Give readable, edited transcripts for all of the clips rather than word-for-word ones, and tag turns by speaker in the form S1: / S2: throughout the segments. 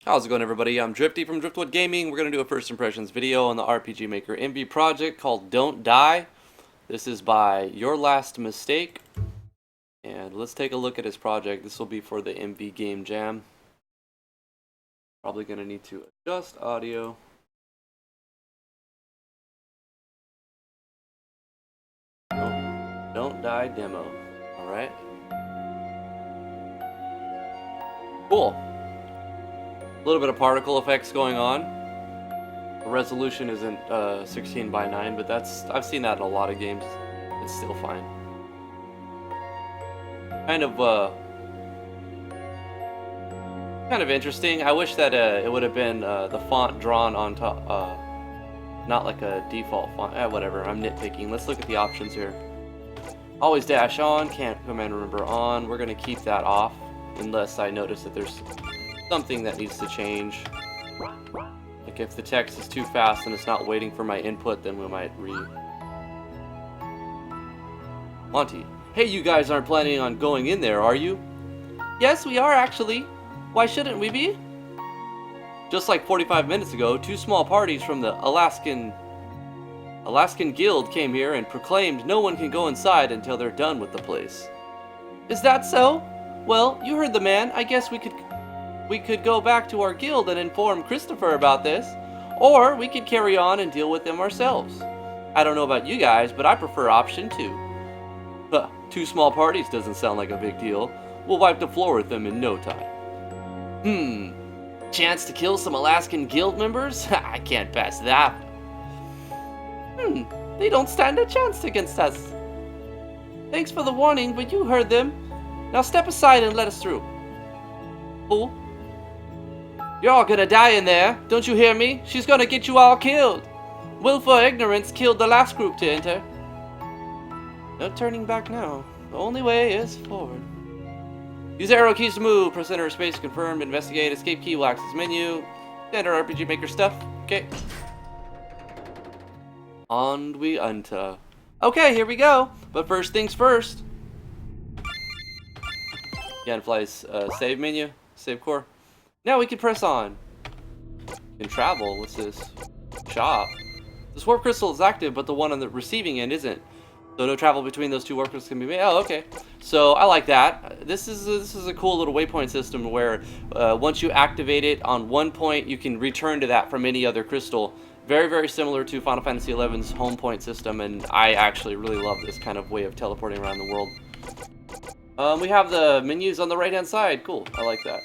S1: How's it going, everybody? I'm Drifty from Driftwood Gaming. We're going to do a first impressions video on the RPG Maker MV project called Don't Die. This is by YourLastMistake. And let's take a look at his project. This will be for the MV Game Jam. Probably going to need to adjust audio. Don't Die demo. Alright. Cool. A little bit of particle effects going on. The resolution isn't 16 by 9, but I've seen that in a lot of games. It's still fine. Kind of interesting. I wish that it would have been the font drawn on top, not like a default font. Whatever. I'm nitpicking. Let's look at the options here. Always dash on. Can't command remember on. We're gonna keep that off unless I notice that there's something that needs to change. Like if the text is too fast and it's not waiting for my input, then we might Monty. Hey, you guys aren't planning on going in there, are you? Yes, we are actually. Why shouldn't we be? Just like 45 minutes ago, two small parties from the Alaskan Guild came here and proclaimed no one can go inside until they're done with the place. Is that so? Well, you heard the man. I guess we could go back to our guild and inform Christopher about this, or we could carry on and deal with them ourselves. I don't know about you guys, but I prefer option 2. Two small parties doesn't sound like a big deal. We'll wipe the floor with them in no time. Chance to kill some Alaskan guild members? I can't pass that. They don't stand a chance against us. Thanks for the warning, but you heard them. Now step aside and let us through. Fool. You're all gonna die in there. Don't you hear me? She's gonna get you all killed. Willful ignorance killed the last group to enter. No turning back now. The only way is forward. Use arrow keys to move. Press enter space to confirm. Investigate. Escape key will access menu. Standard RPG Maker stuff. Okay. On we enter. Okay, here we go. But first things first. Again, flies save menu. Save core. Now we can press on. We can travel. What's this? Shop. This warp crystal is active, but the one on the receiving end isn't. So no travel between those two warp crystals can be made. Oh, okay. So I like that. This is a cool little waypoint system where once you activate it on one point, you can return to that from any other crystal. Very, very similar to Final Fantasy XI's home point system, and I actually really love this kind of way of teleporting around the world. We have the menus on the right-hand side. Cool. I like that.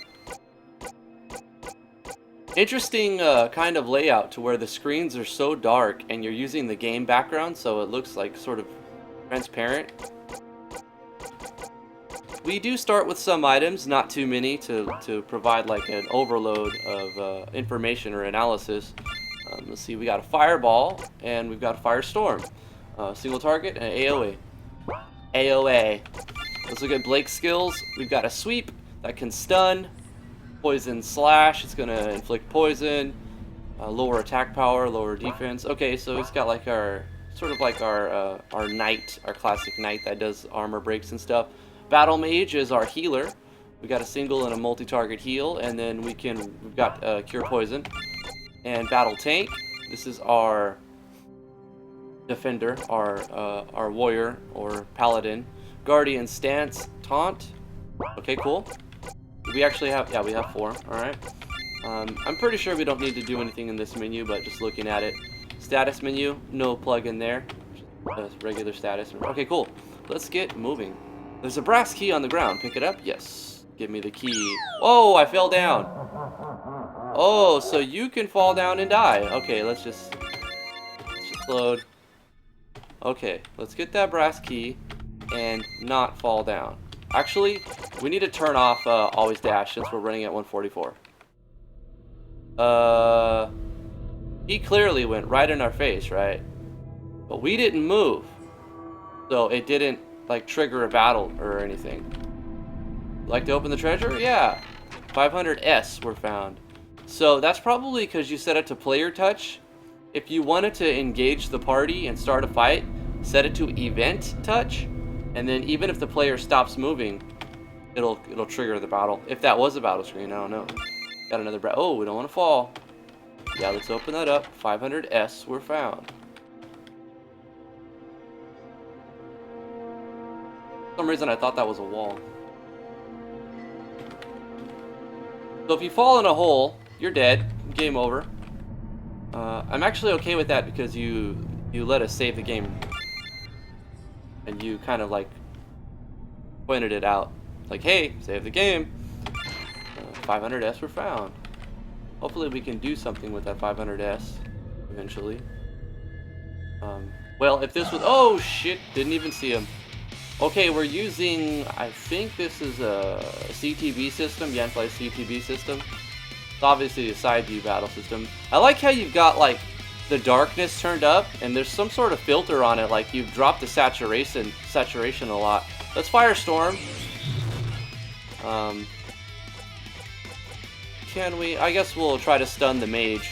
S1: Interesting kind of layout to where the screens are so dark and you're using the game background, so it looks like sort of transparent. We do start with some items, not too many to provide like an overload of information or analysis. Let's see, we got a fireball and we've got a firestorm. Single target and AOA. AOA. Let's look at Blake's skills. We've got a sweep that can stun. Poison slash, it's gonna inflict poison. Lower attack power, lower defense. Okay, so it's got like our sort of like our knight, our classic knight that does armor breaks and stuff. Battle mage is our healer. We got a single and a multi-target heal, and then we've got cure poison. And battle tank. This is our defender, our warrior or paladin. Guardian stance, taunt. Okay, cool. We actually have, yeah, we have 4. All right. I'm pretty sure we don't need to do anything in this menu, but just looking at it, status menu, no plug in there, just regular status. Okay, cool. Let's get moving. There's a brass key on the ground. Pick it up. Yes. Give me the key. Oh, I fell down. Oh, so you can fall down and die. Okay, let's just load. Okay, let's get that brass key and not fall down. Actually, we need to turn off always dash since we're running at 144. He clearly went right in our face, right? But we didn't move. So it didn't like trigger a battle or anything. Like to open the treasure? Yeah. 500S were found. So that's probably because you set it to player touch. If you wanted to engage the party and start a fight, set it to event touch. And then even if the player stops moving, it'll trigger the battle. If that was a battle screen, I don't know. Got another oh, we don't want to fall. Yeah, let's open that up. 500S were found. For some reason I thought that was a wall. So if you fall in a hole, you're dead. Game over. I'm actually okay with that because you let us save the game. And you kind of like pointed it out. Like, hey, save the game. 500S were found. Hopefully we can do something with that 500S eventually. Well, if this was... Oh, shit. Didn't even see him. Okay, we're using... I think this is a CTB system. Yanfly's CTB system. It's obviously a side view battle system. I like how you've got, like, the darkness turned up, and there's some sort of filter on it. Like, you've dropped the saturation a lot. Let's Firestorm. Can we? I guess we'll try to stun the mage.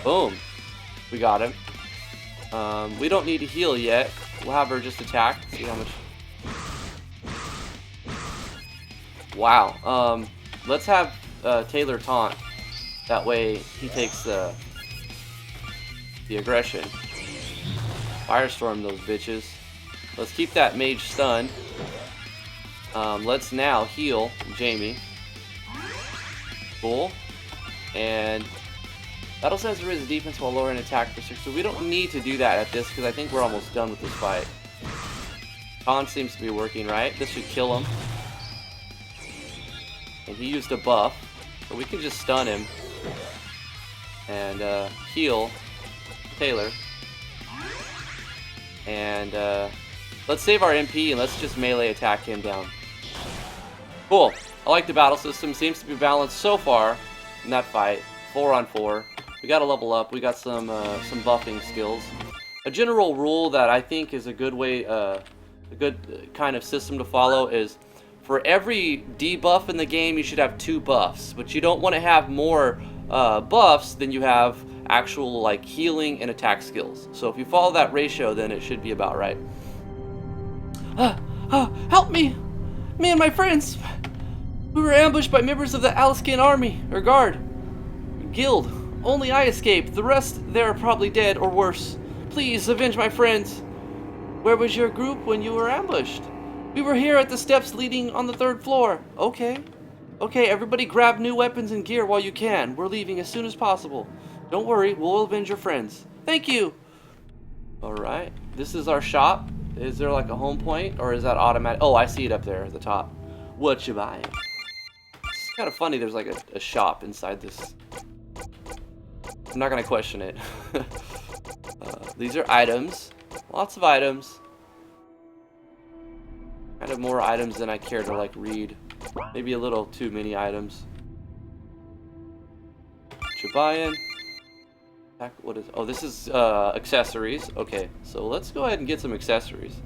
S1: Boom. We got him. We don't need to heal yet. We'll have her just attack. See how much. Wow. Let's have Taylor taunt. That way he takes the aggression. Firestorm those bitches. Let's keep that mage stunned. Let's now heal Jamie. Cool. And battle sense raises defense while lowering attack for 6. So we don't need to do that at this because I think we're almost done with this fight. Con seems to be working right. This should kill him. And he used a buff. So we can just stun him. And heal Taylor. And let's save our MP and let's just melee attack him down. Cool. I like the battle system. Seems to be balanced so far in that fight. 4 on 4. We got to level up. We got some buffing skills. A general rule that I think is a good way, a good kind of system to follow is for every debuff in the game, you should have 2 buffs. But you don't want to have more buffs than you have actual like healing and attack skills. So if you follow that ratio, then it should be about right. Help me! Me and my friends! We were ambushed by members of the Alaskan army, or guard. Guild. Only I escaped. The rest there are probably dead or worse. Please avenge my friends. Where was your group when you were ambushed? We were here at the steps leading on the 3rd floor. Okay. Okay, everybody grab new weapons and gear while you can. We're leaving as soon as possible. Don't worry, we'll avenge your friends. Thank you. Alright. This is our shop. Is there like a home point or is that automatic? Oh, I see it up there at the top. What you buying? It's kind of funny there's like a shop inside this. I'm not gonna question it. These are items. Lots of items. Kind of more items than I care to like read. Maybe a little too many items. What you buying? What is? Oh, this is accessories. Okay, so let's go ahead and get some accessories.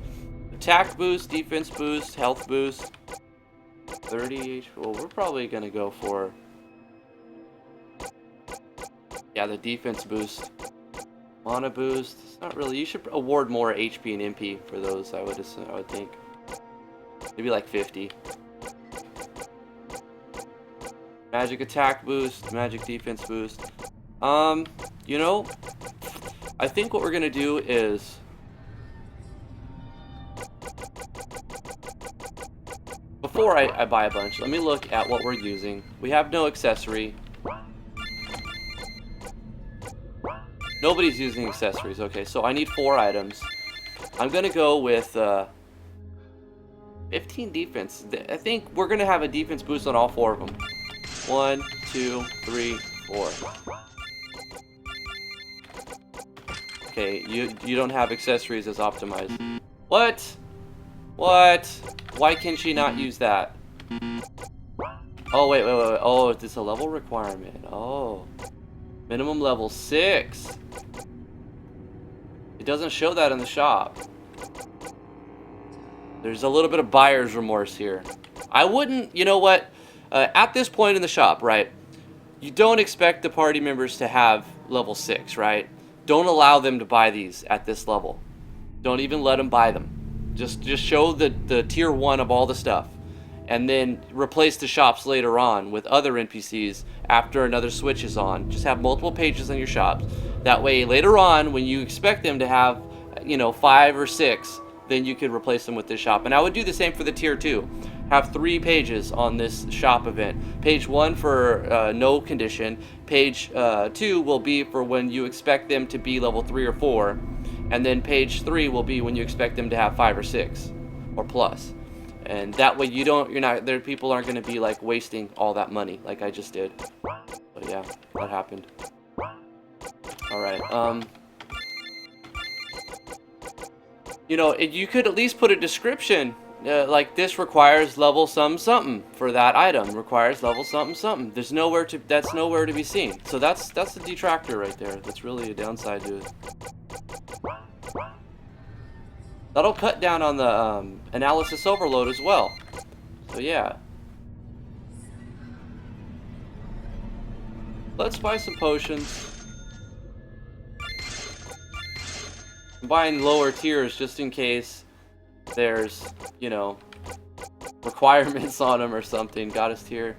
S1: Attack boost, defense boost, health boost. 30 HP. Well, we're probably gonna go for the defense boost. Mana boost. It's not really. You should award more HP and MP for those. I would think. Maybe like 50. Magic attack boost. Magic defense boost. You know, I think what we're gonna do is before I buy a bunch, let me look at what we're using. We have no accessory. Nobody's using accessories. Okay, so I need 4 items. I'm gonna go with 15 defense. I think we're gonna have a defense boost on all 4 of them. 1, 2, 3, 4. Okay, you don't have accessories as optimized. What? What? Why can she not use that? Oh, wait. Oh, is this a level requirement? Oh. Minimum level 6. It doesn't show that in the shop. There's a little bit of buyer's remorse here. I wouldn't, you know what? At this point in the shop, right? You don't expect the party members to have level 6, right? Don't allow them to buy these at this level. Don't even let them buy them. Just show the tier 1 of all the stuff. and then replace the shops later on with other NPCs after another switch is on. Just have multiple pages on your shops. That way, later on, when you expect them to have, 5 or 6, then you could replace them with this shop. And I would do the same for the tier 2. Have 3 pages on this shop event. Page 1 for no condition. Page 2 will be for when you expect them to be level 3 or 4. And then page 3 will be when you expect them to have 5 or 6 or plus. And that way people aren't going to be like wasting all that money like I just did. But yeah, that happened. Alright, you could at least put a description, like this requires level something for that item, requires level something. That's nowhere to be seen. So that's a detractor right there. That's really a downside to it. That'll cut down on the analysis overload as well. So yeah. Let's buy some potions. I'm buying lower tiers just in case there's, requirements on them or something. Goddess tier.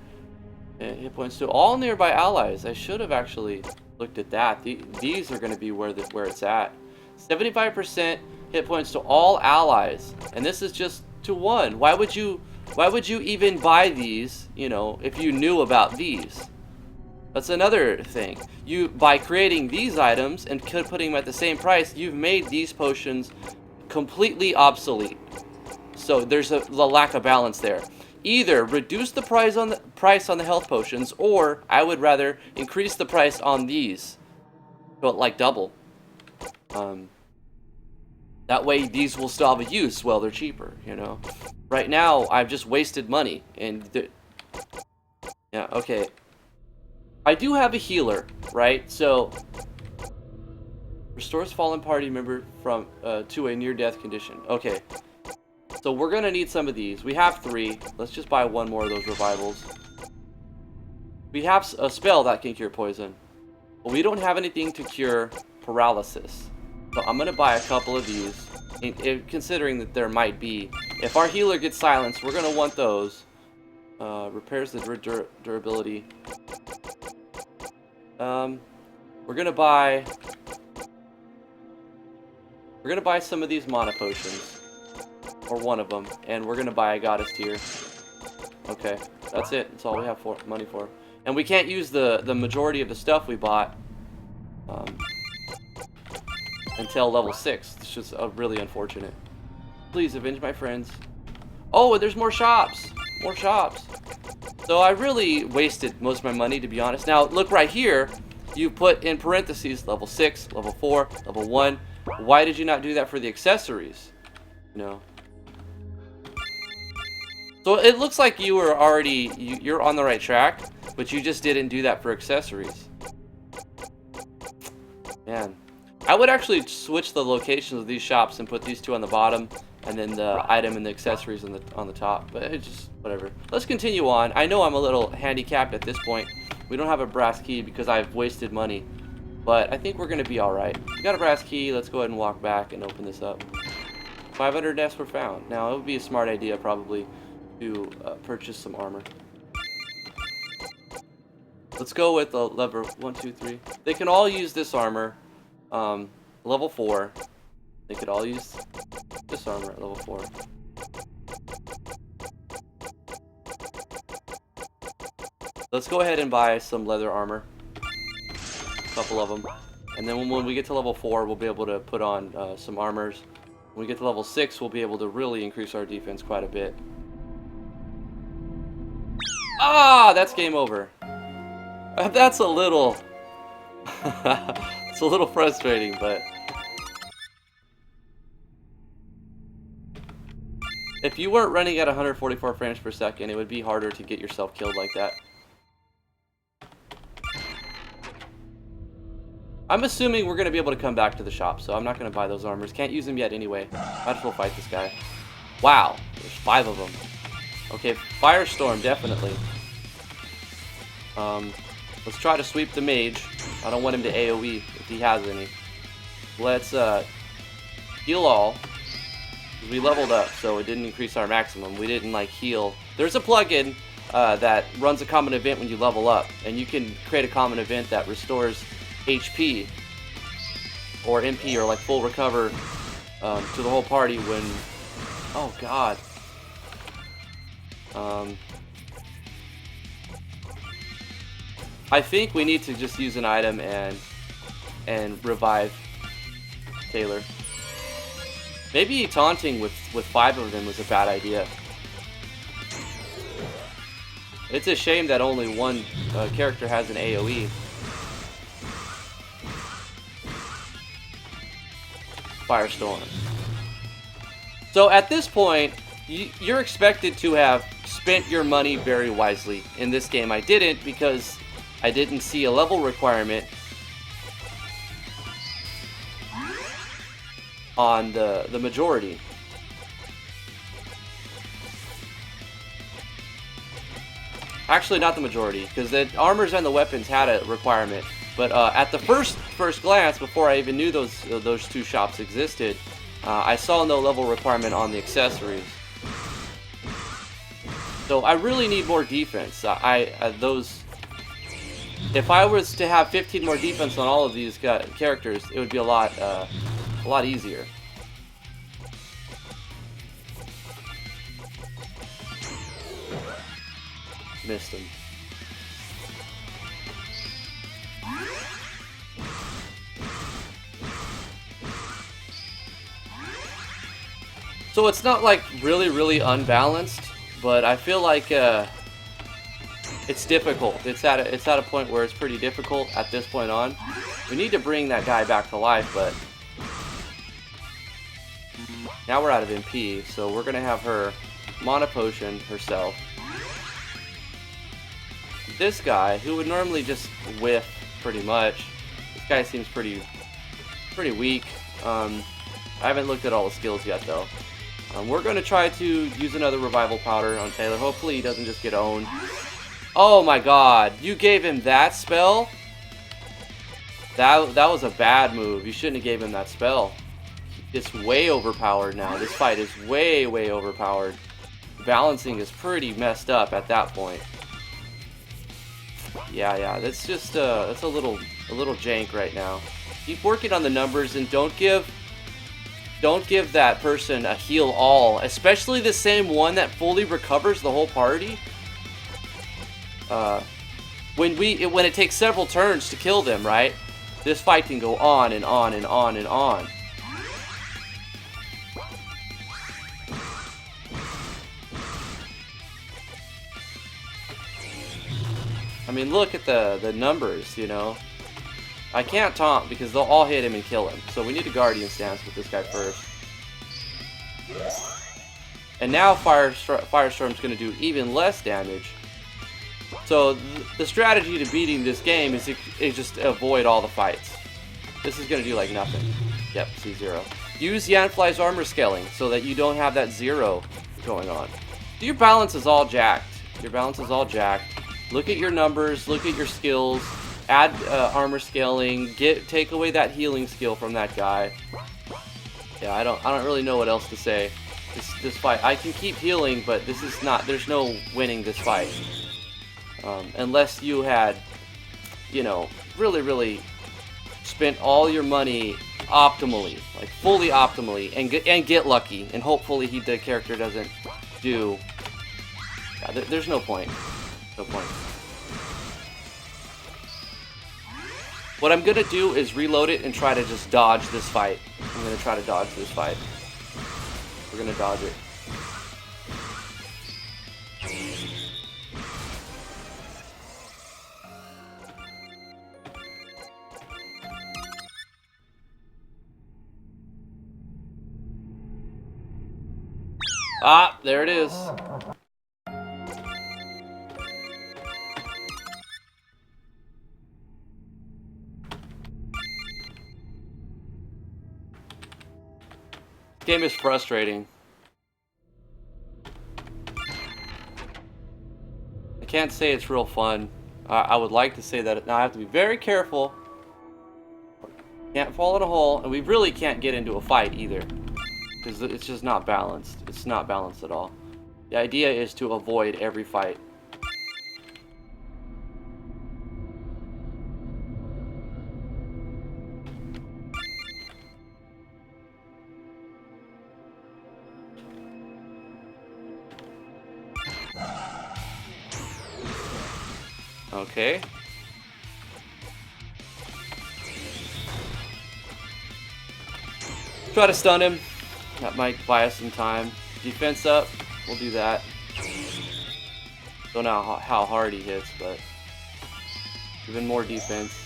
S1: Hit points to all nearby allies. I should have actually looked at that. These are going to be where it's at. 75% hit points to all allies, and this is just to 1. Why would you even buy these, if you knew about these? That's another thing. By creating these items and putting them at the same price, you've made these potions completely obsolete. So there's a lack of balance there. Either reduce the price on the health potions, or I would rather increase the price on these, but like double. That way these will still have a use while they're cheaper, Right now, I've just wasted money. And yeah, okay. I do have a healer, right? So, restores fallen party member to a near-death condition. Okay. So we're going to need some of these. We have 3. Let's just buy 1 more of those revivals. We have a spell that can cure poison. But we don't have anything to cure paralysis. So I'm going to buy a couple of these, considering that there might be. If our healer gets silenced, we're going to want those. Repairs the durability. We're going to buy some of these mana potions. Or one of them. And we're going to buy a goddess tier. Okay, that's it. That's all we have money for. And we can't use the majority of the stuff we bought. Until level 6. It's just really unfortunate. Please avenge my friends. Oh, and there's more shops. More shops. So I really wasted most of my money, to be honest. Now, look right here. You put in parentheses level 6, level 4, level 1. Why did you not do that for the accessories? So it looks like you were already... You're on the right track, but you just didn't do that for accessories. Man. I would actually switch the locations of these shops and put these 2 on the bottom, and then the item and the accessories on the top. But it's just whatever. Let's continue on. I know I'm a little handicapped at this point. We don't have a brass key because I've wasted money, but I think we're gonna be all right. We got a brass key. Let's go ahead and walk back and open this up. 500 nests were found. Now it would be a smart idea probably to purchase some armor. Let's go with the lever 1, 2, 3. They can all use this armor. Level 4. They could all use this armor at level 4. Let's go ahead and buy some leather armor. A couple of them. And then when we get to level 4, we'll be able to put on some armors. When we get to level 6, we'll be able to really increase our defense quite a bit. Ah, that's game over. That's a little... it's a little frustrating, but... If you weren't running at 144 frames per second, it would be harder to get yourself killed like that. I'm assuming we're going to be able to come back to the shop, so I'm not going to buy those armors. Can't use them yet anyway. Might as well fight this guy. Wow, there's 5 of them. Okay, Firestorm, definitely. Let's try to sweep the mage. I don't want him to AoE if he has any. Let's heal all. We leveled up, so it didn't increase our maximum. We didn't like heal There's a plugin that runs a common event when you level up, and you can create a common event that restores HP or MP or like full recover to the whole party when. Oh God. I think we need to just use an item and revive Taylor. Maybe taunting with 5 of them was a bad idea. It's a shame that only one character has an AoE. Firestorm. So at this point, you're expected to have spent your money very wisely. In this game, I didn't because I didn't see a level requirement on the majority. Actually, not the majority, because the armors and the weapons had a requirement. But at the first glance, before I even knew those 2 shops existed, I saw no level requirement on the accessories. So I really need more defense. If I was to have 15 more defense on all of these characters, it would be a lot easier. Missed him. So it's not like really unbalanced, but I feel like it's difficult. It's at a point where it's pretty difficult at this point on. We need to bring that guy back to life, but now we're out of MP, so we're gonna have her mana potion herself. This guy, who would normally just whiff pretty much, this guy seems pretty weak. I haven't looked at all the skills yet though. We're going to try to use another revival powder on Taylor. Hopefully he doesn't just get owned. Oh my god, you gave him that spell? That was a bad move. You shouldn't have gave him that spell. It's way overpowered now. This fight is way overpowered. Balancing is pretty messed up at that point. Yeah, that's just that's a little jank right now. Keep working on the numbers and don't give that person a heal all, especially the same one that fully recovers the whole party. When it takes several turns to kill them, right? This fight can go on and on and on and on. I mean, look at the numbers, you know. I can't taunt because they'll all hit him and kill him. So we need a Guardian stance with this guy first. And now Firestorm's going to do even less damage. So the strategy to beating this game is just avoid all the fights. This is going to do like nothing. Yep, C0. Use Yanfly's armor scaling so that you don't have that 0 going on. Your balance is all jacked. Your balance is all jacked. Look at your numbers, look at your skills, add armor scaling, take away that healing skill from that guy. Yeah, I don't really know what else to say. This fight, I can keep healing, but this is not, there's no winning this fight. Unless you had, you know, really spent all your money optimally, like fully optimally, and get lucky, and hopefully the character doesn't do. Yeah, there's no point. No point. What I'm gonna do is reload it and try to just dodge this fight. I'm gonna try to dodge this fight. We're gonna dodge it. Ah, there it is. This game is frustrating. I can't say it's real fun. I would like to say that. Now I have to be very careful. Can't fall in a hole, and we really can't get into a fight either. Because it's just not balanced. It's not balanced at all. The idea is to avoid every fight. Okay. Try to stun him. That might buy us some time. Defense up. We'll do that. Don't know how hard he hits, but even more defense.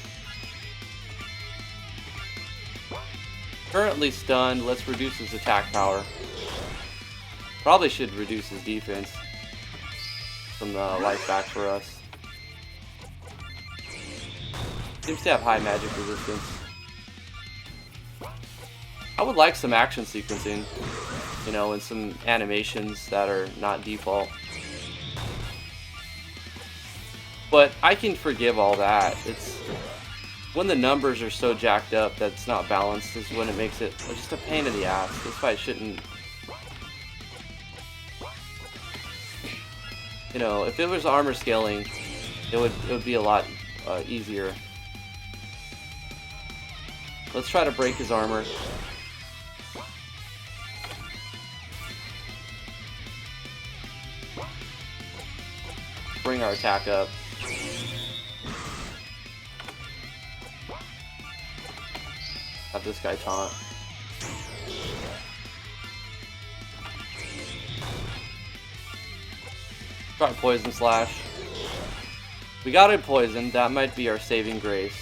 S1: Currently stunned. Let's reduce his attack power. Probably should reduce his defense. Some life back for us. Seems to have high magic resistance. I would like some action sequencing, you know, and some animations that are not default. But I can forgive all that. It's when the numbers are so jacked up that it's not balanced is when it makes it just a pain in the ass. This fight shouldn't. You know, if it was armor scaling, it would be a lot easier. Let's try to break his armor. Bring our attack up. Have this guy taunt. Try poison slash. We got it poisoned. That might be our saving grace.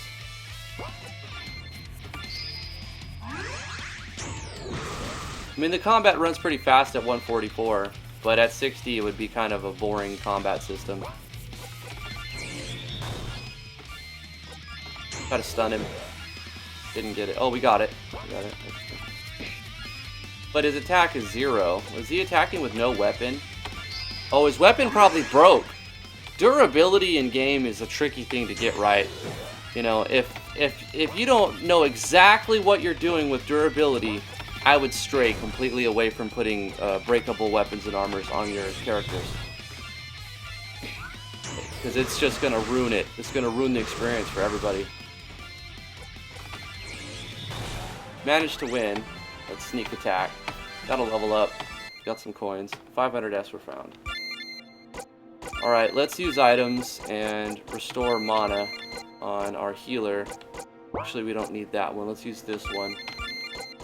S1: I mean, the combat runs pretty fast at 144, but at 60 it would be kind of a boring combat system. Try to stun him. Didn't get it. Oh, we got it. We got it. But his attack is 0. Was he attacking with no weapon? Oh, his weapon probably broke. Durability in game is a tricky thing to get right. You know, if you don't know exactly what you're doing with durability, I would stray completely away from putting breakable weapons and armors on your characters. Because it's just going to ruin it. It's going to ruin the experience for everybody. Managed to win. Let's sneak attack. Got a level up. Got some coins. 500S were found. Alright, let's use items and restore mana on our healer. Actually, we don't need that one. Let's use this one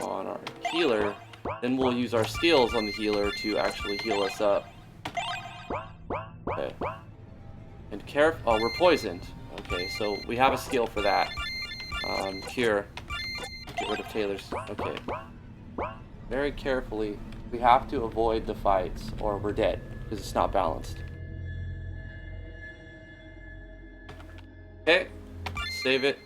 S1: on our healer. Then we'll use our skills on the healer to actually heal us up. Okay. And oh, we're poisoned. Okay, so we have a skill for that. Cure. Get rid of Taylor's. Okay. Very carefully. We have to avoid the fights or we're dead because it's not balanced. Okay. Save it.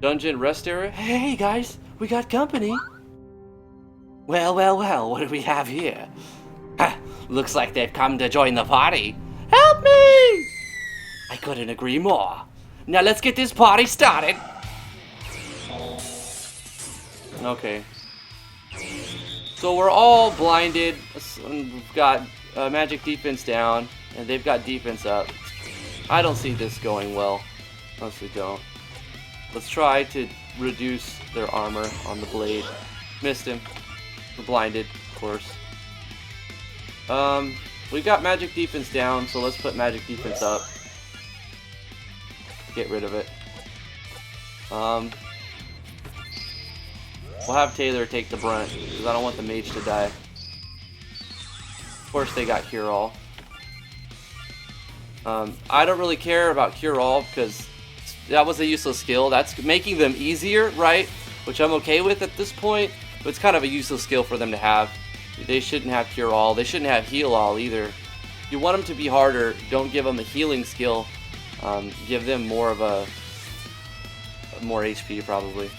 S1: Dungeon rest area. Hey guys, we got company. Well, what do we have here? Looks like they've come to join the party. Help me! I couldn't agree more. Now let's get this party started. Okay. So we're all blinded. We've got magic defense down, and they've got defense up. I don't see this going well. Honestly, don't. Let's try to reduce their armor on the blade. Missed him. We're blinded, of course. We got magic defense down, so let's put magic defense up. Get rid of it. We'll have Taylor take the brunt, because I don't want the mage to die. Of course they got Cure All. I don't really care about Cure All, because that was a useless skill. That's making them easier, right? Which I'm okay with at this point, but it's kind of a useless skill for them to have. They shouldn't have Cure All. They shouldn't have Heal All either. If you want them to be harder, don't give them a healing skill. Give them more of more HP probably.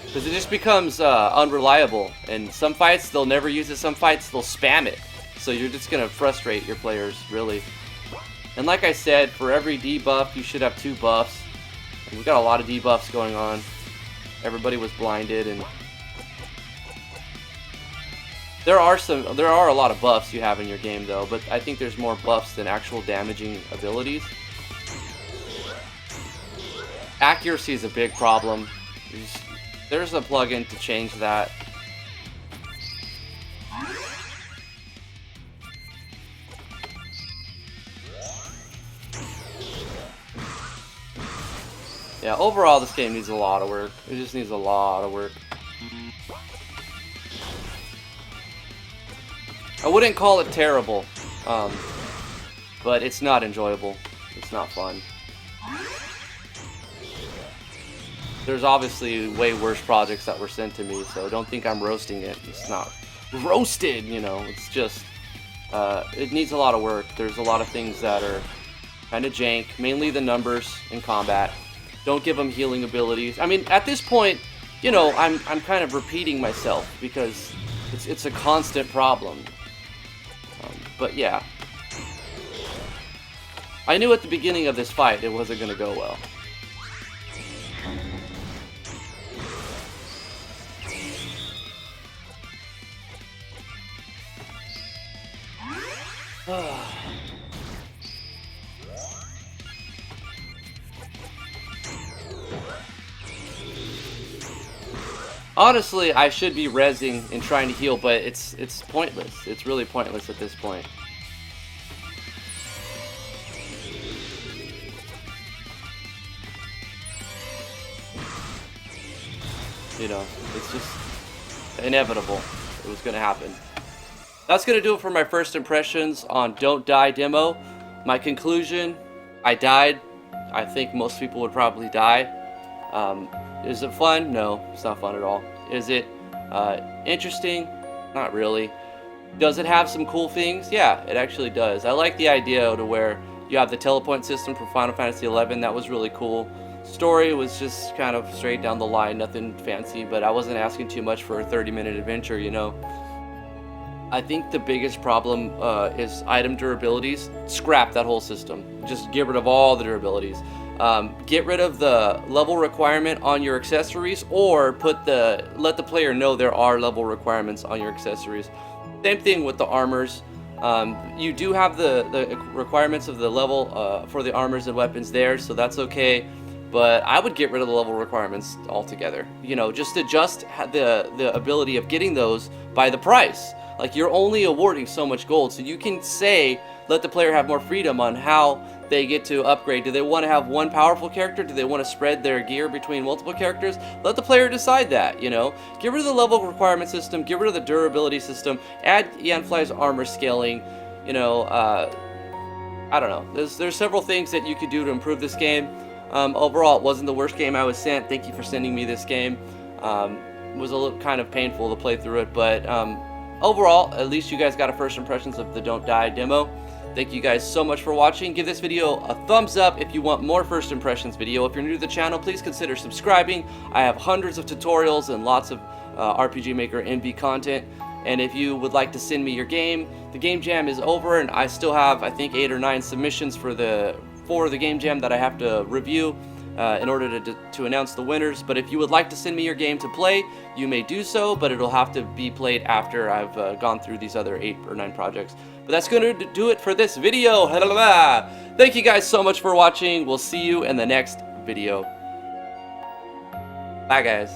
S1: Because it just becomes unreliable. And some fights they'll never use it, some fights they'll spam it. So you're just going to frustrate your players, really. And like I said, for every debuff you should have 2 buffs. And we've got a lot of debuffs going on. everybody was blinded, and there are a lot of buffs you have in your game though, but I think there's more buffs than actual damaging abilities. Accuracy is a big problem. There's a plugin to change that. Yeah, overall this game needs a lot of work. It just needs a lot of work. I wouldn't call it terrible, but it's not enjoyable. It's not fun. There's obviously way worse projects that were sent to me, so don't think I'm roasting it. It's not roasted, you know. It's just, it needs a lot of work. There's a lot of things that are kind of jank, mainly the numbers in combat. Don't give them healing abilities. I mean, at this point, you know, I'm kind of repeating myself because it's a constant problem. But yeah, I knew at the beginning of this fight it wasn't going to go well. Honestly, I should be rezzing and trying to heal, but it's pointless. It's really pointless at this point. You know, it's just inevitable. It was going to happen. That's going to do it for my first impressions on Don't Die demo. My conclusion, I died. I think most people would probably die. Is it fun? No, it's not fun at all. Is it interesting? Not really. Does it have some cool things? Yeah, it actually does. I like the idea to where you have the telepoint system for Final Fantasy XI. That was really cool. Story was just kind of straight down the line, nothing fancy, but I wasn't asking too much for a 30-minute adventure, you know. I think the biggest problem is item durabilities. Scrap that whole system. Just get rid of all the durabilities. Get rid of the level requirement on your accessories, or let the player know there are level requirements on your accessories. Same thing with the armors. You do have the requirements of the level for the armors and weapons there, so that's okay. But I would get rid of the level requirements altogether. You know, just adjust the ability of getting those by the price. Like, you're only awarding so much gold, so you can say, let the player have more freedom on how they get to upgrade. Do they want to have one powerful character? Do they want to spread their gear between multiple characters? Let the player decide that, you know. Get rid of the level requirement system, get rid of the durability system, add Yanfly's armor scaling, you know, I don't know. There's several things that you could do to improve this game. Overall, it wasn't the worst game I was sent. Thank you for sending me this game. It was a little kind of painful to play through it, but overall, at least you guys got a first impressions of the Don't Die demo. Thank you guys so much for watching. Give this video a thumbs up if you want more first impressions video. If you're new to the channel, please consider subscribing. I have hundreds of tutorials and lots of RPGMMV content. And if you would like to send me your game, the game jam is over, and I still have, I think, 8 or 9 submissions for the game jam that I have to review in order to announce the winners. But if you would like to send me your game to play, you may do so, but it'll have to be played after I've gone through these other 8 or 9 projects. But that's going to do it for this video. Thank you guys so much for watching. We'll see you in the next video. Bye, guys.